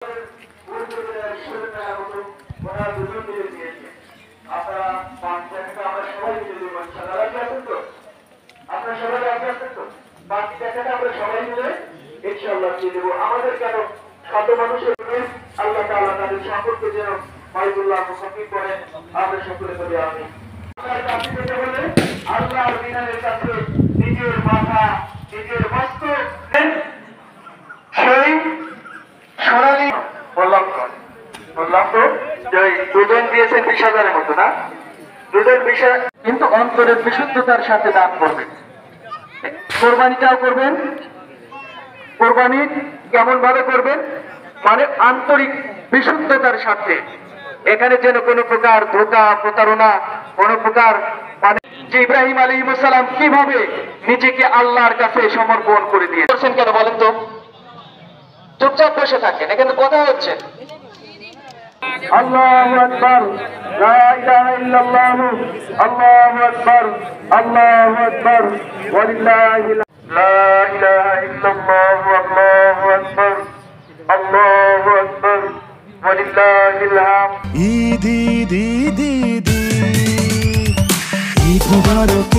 আমাদের কেন শত মানুষের আল্লাহ তাআলা তাদের সম্পর্কে যেন বাইতুল্লাহ মুসাফির করেন। আমরা সকলে বলি আমি আল্লাহর বিধানের কাছে নিজের মাথা নিজের মস্তক সেই সোনালী বললাম তো যে দুজন দিয়েছেন 20,000-এর মতো না, দুজন বিষয় কিন্তু অন্তরের বিশুদ্ধতার সাথে দান করবেন। কোরবানিটাও করবেন। কোরবানি কেমন ভাবে করবেন? মানে আন্তরিক বিশুদ্ধতার সাথে। এখানে যেন কোনো প্রকার ধোঁকা প্রতারণা কোনো প্রকার মানে যে ইব্রাহিম আলাইহিস সালাম কিভাবে নিজেকে আল্লাহর কাছে সমর্পণ করে দিয়েছেন কেন বলেন তো? চুপচাপ বসে থাকেন, এখানে কথা হচ্ছে। আল্লাহু আকবার, লা ইলাহা ইল্লাল্লাহ, আল্লাহু আকবার, আল্লাহু আকবার, ওয়ালিল্লাহিল লা ইলাহা ইল্লাল্লাহ, আল্লাহু আকবার, আল্লাহু আকবার, ওয়ালিল্লাহিল হামদ। ঈদ ঈদ ঈদ ঈদ ঈদ মুবারক।